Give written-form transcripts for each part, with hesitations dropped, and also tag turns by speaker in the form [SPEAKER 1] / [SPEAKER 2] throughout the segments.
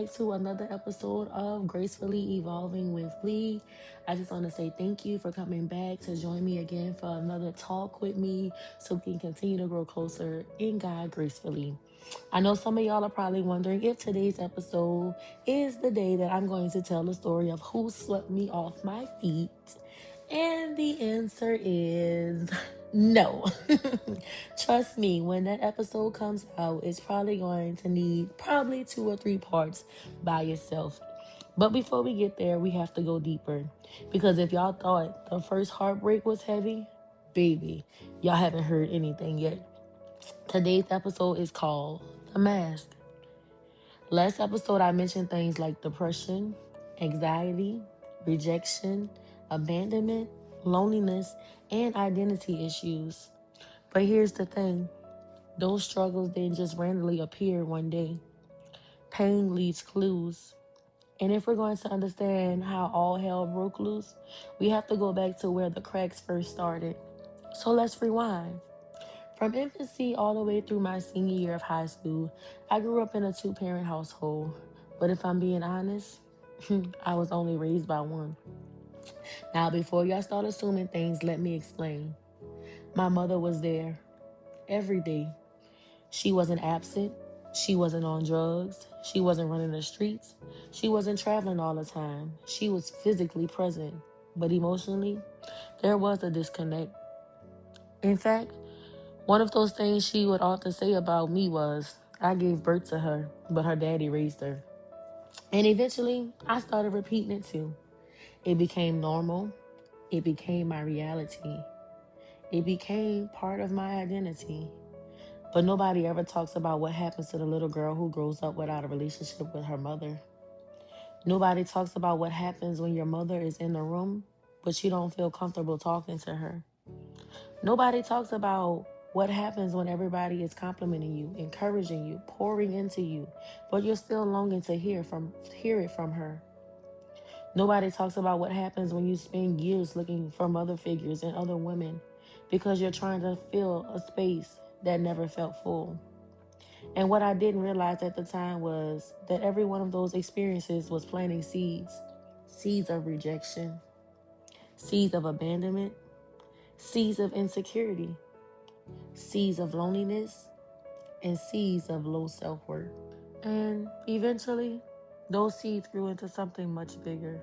[SPEAKER 1] back to another episode of Gracefully Evolving with Lee. I just want to say thank you for coming back to join me again for another talk with me so we can continue to grow closer in God gracefully. I know some of y'all are probably wondering if today's episode is the day that I'm going to tell the story of who swept me off my feet. And the answer is no. Trust me, when that episode comes out, it's probably going to need probably 2 or 3 parts by itself. But before we get there, we have to go deeper. Because if y'all thought the first heartbreak was heavy, baby, y'all haven't heard anything yet. Today's episode is called The Mask. Last episode, I mentioned things like depression, anxiety, rejection, abandonment, loneliness, and identity issues. But here's the thing, those struggles didn't just randomly appear one day. Pain leaves clues. And if we're going to understand how all hell broke loose, we have to go back to where the cracks first started. So let's rewind. From infancy all the way through my senior year of high school, I grew up in a 2-parent household. But if I'm being honest, I was only raised by one. Now, before y'all start assuming things, let me explain. My mother was there every day. She wasn't absent. She wasn't on drugs. She wasn't running the streets. She wasn't traveling all the time. She was physically present. But emotionally, there was a disconnect. In fact, one of those things she would often say about me was, I gave birth to her, but her daddy raised her. And eventually, I started repeating it too. It became normal. It became my reality. It became part of my identity. But nobody ever talks about what happens to the little girl who grows up without a relationship with her mother. Nobody talks about what happens when your mother is in the room, but you don't feel comfortable talking to her. Nobody talks about what happens when everybody is complimenting you, encouraging you, pouring into you, but you're still longing to hear it from her. Nobody talks about what happens when you spend years looking for mother figures in other women because you're trying to fill a space that never felt full. And what I didn't realize at the time was that every one of those experiences was planting seeds. Seeds of rejection, seeds of abandonment, seeds of insecurity, seeds of loneliness, and seeds of low self-worth. And eventually, those seeds grew into something much bigger.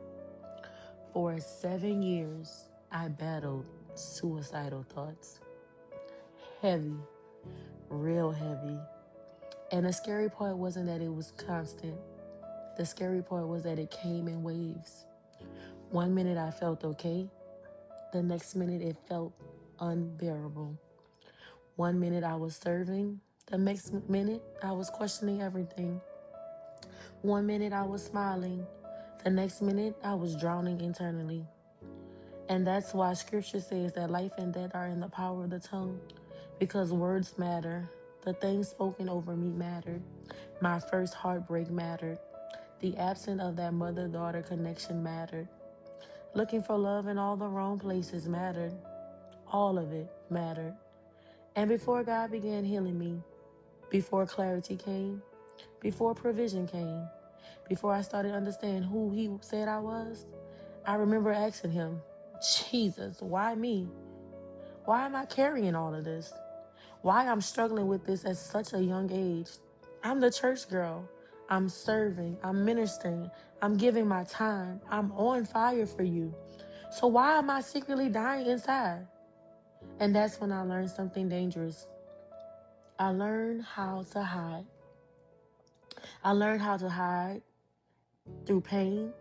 [SPEAKER 1] For 7 years, I battled suicidal thoughts. Heavy, real heavy. And the scary part wasn't that it was constant. The scary part was that it came in waves. One minute I felt okay. The next minute it felt unbearable. One minute I was serving. The next minute I was questioning everything. One minute I was smiling. The next minute I was drowning internally. And that's why scripture says that life and death are in the power of the tongue. Because words matter. The things spoken over me mattered. My first heartbreak mattered. The absence of that mother-daughter connection mattered. Looking for love in all the wrong places mattered. All of it mattered. And before God began healing me, before clarity came, before provision came, before I started understanding who He said I was, I remember asking Him, Jesus, why me? Why am I carrying all of this? Why I'm struggling with this at such a young age? I'm the church girl. I'm serving. I'm ministering. I'm giving my time. I'm on fire for you. So why am I secretly dying inside? And that's when I learned something dangerous. I learned how to hide. I learned how to hide through pain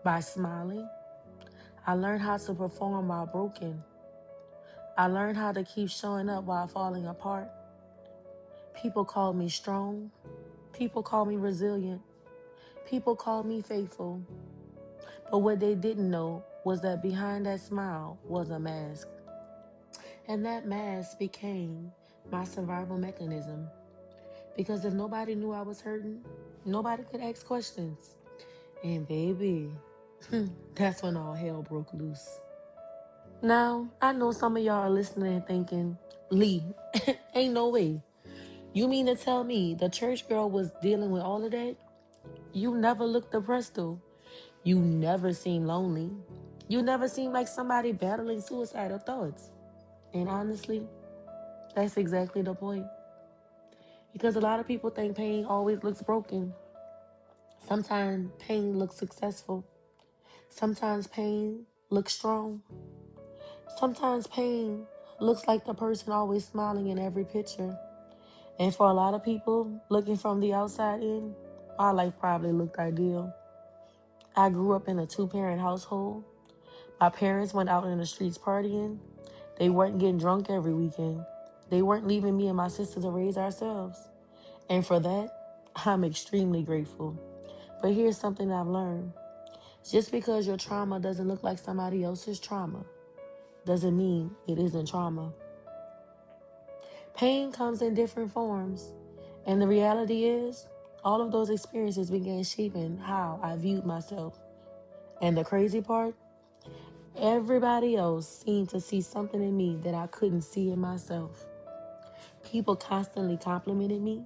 [SPEAKER 1] by smiling. I learned how to perform while broken. I learned how to keep showing up while falling apart. People called me strong. People called me resilient. People called me faithful. But what they didn't know was that behind that smile was a mask. And that mask became my survival mechanism. Because if nobody knew I was hurting, nobody could ask questions. And baby, that's when all hell broke loose. Now, I know some of y'all are listening and thinking, Lee, ain't no way. You mean to tell me the church girl was dealing with all of that? You never look depressed though. You never seem lonely. You never seem like somebody battling suicidal thoughts. And honestly, that's exactly the point. Because a lot of people think pain always looks broken. Sometimes pain looks successful. Sometimes pain looks strong. Sometimes pain looks like the person always smiling in every picture. And for a lot of people, looking from the outside in, my life probably looked ideal. I grew up in a two-parent household. My parents went out in the streets partying. They weren't getting drunk every weekend. They weren't leaving me and my sister to raise ourselves. And for that, I'm extremely grateful. But here's something I've learned. Just because your trauma doesn't look like somebody else's trauma doesn't mean it isn't trauma. Pain comes in different forms. And the reality is, all of those experiences began shaping how I viewed myself. And the crazy part, everybody else seemed to see something in me that I couldn't see in myself. People constantly complimented me.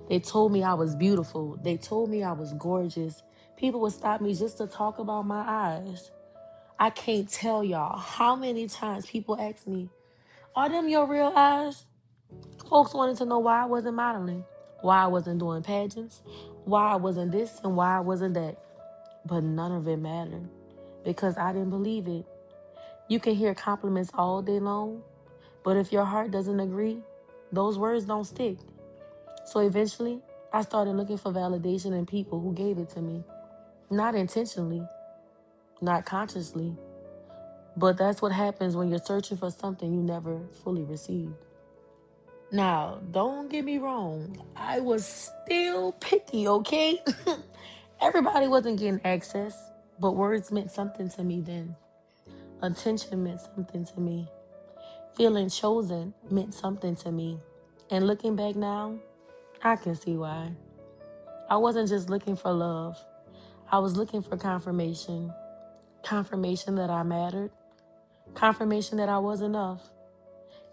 [SPEAKER 1] They told me I was beautiful. They told me I was gorgeous. People would stop me just to talk about my eyes. I can't tell y'all how many times people ask me, are them your real eyes? Folks wanted to know why I wasn't modeling, why I wasn't doing pageants, why I wasn't this and why I wasn't that. But none of it mattered because I didn't believe it. You can hear compliments all day long, but if your heart doesn't agree, those words don't stick. So eventually, I started looking for validation in people who gave it to me. Not intentionally, not consciously, but that's what happens when you're searching for something you never fully received. Now, don't get me wrong. I was still picky, okay? Everybody wasn't getting access, but words meant something to me then. Attention meant something to me. Feeling chosen meant something to me. And looking back now, I can see why. I wasn't just looking for love. I was looking for confirmation. Confirmation that I mattered. Confirmation that I was enough.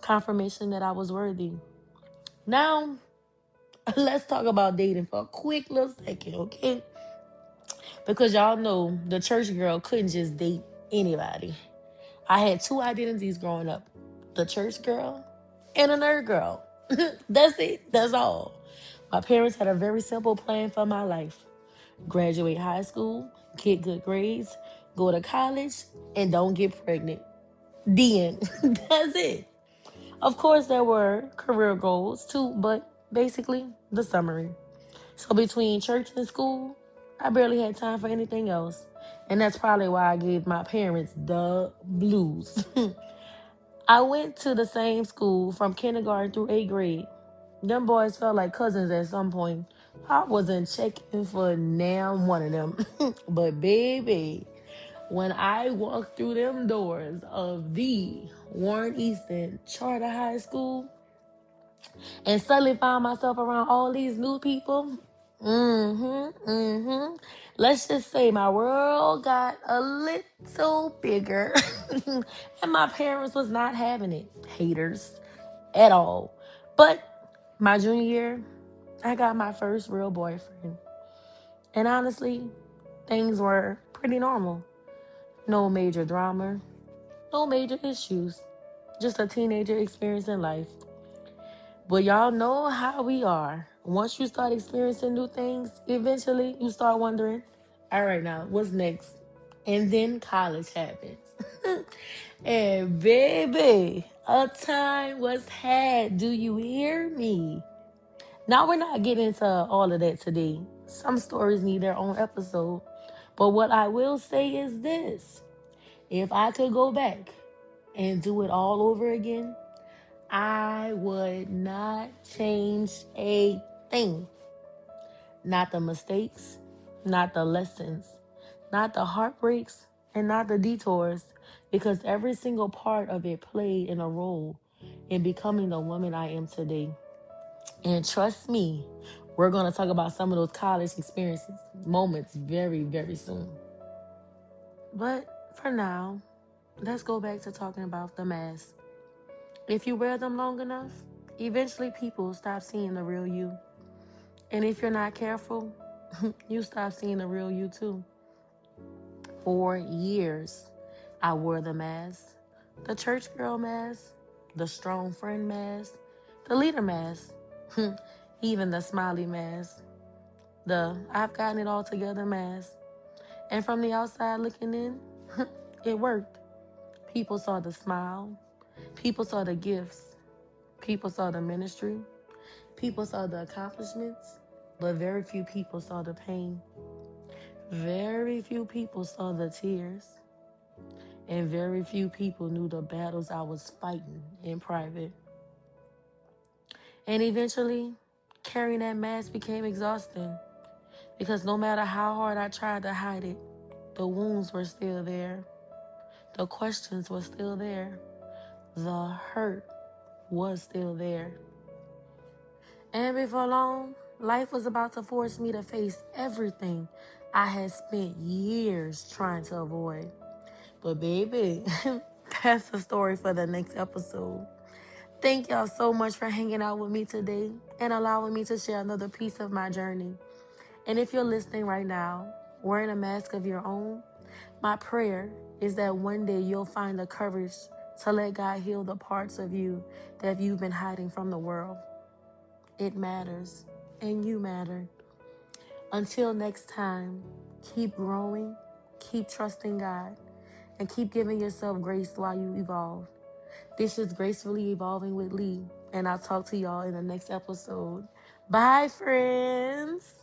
[SPEAKER 1] Confirmation that I was worthy. Now, let's talk about dating for a quick little second, okay? Because y'all know the church girl couldn't just date anybody. I had two identities growing up, the church girl and a nerd girl. That's it. That's all. My parents had a very simple plan for my life: graduate high school, get good grades, go to college, and don't get pregnant. The end. That's it. Of course, there were career goals too, but basically, the summary. So between church and school, I barely had time for anything else. And that's probably why I gave my parents the blues. I went to the same school from kindergarten through 8th grade. Them boys felt like cousins at some point. I wasn't checking for damn one of them. But baby, when I walked through them doors of the Warren Easton Charter High School and suddenly found myself around all these new people, let's just say my world got a little bigger. And my parents was not having it. Haters at all. But my junior year, I got my first real boyfriend. And honestly, things were pretty normal. No major drama, no major issues. Just a teenager experiencing life. But y'all know how we are. Once you start experiencing new things, eventually you start wondering, all right, now, what's next? And then college happens. And baby, a time was had. Do you hear me? Now, we're not getting into all of that today. Some stories need their own episode. But what I will say is this: if I could go back and do it all over again, I would not change a thing. Not the mistakes, not the lessons, not the heartbreaks, and not the detours, because every single part of it played in a role in becoming the woman I am today. And trust me, we're going to talk about some of those college experiences, moments very, very soon. But for now, let's go back to talking about the masks. If you wear them long enough, eventually people stop seeing the real you. And if you're not careful, You stop seeing the real you too. For years, I wore the mask, the church girl mask, the strong friend mask, the leader mask, even the smiley mask, the I've gotten it all together mask. And from the outside looking in, it worked. People saw the smile, people saw the gifts, people saw the ministry, people saw the accomplishments, but very few people saw the pain. Very few people saw the tears. And very few people knew the battles I was fighting in private. And eventually, carrying that mask became exhausting because no matter how hard I tried to hide it, the wounds were still there. The questions were still there. The hurt was still there. And before long, life was about to force me to face everything I had spent years trying to avoid. But baby, that's a story for the next episode. Thank y'all so much for hanging out with me today and allowing me to share another piece of my journey. And if you're listening right now, wearing a mask of your own, my prayer is that one day you'll find the courage to let God heal the parts of you that you've been hiding from the world. It matters, and you matter. Until next time, keep growing, keep trusting God, and keep giving yourself grace while you evolve. This is Gracefully Evolving with Lee, and I'll talk to y'all in the next episode. Bye, friends.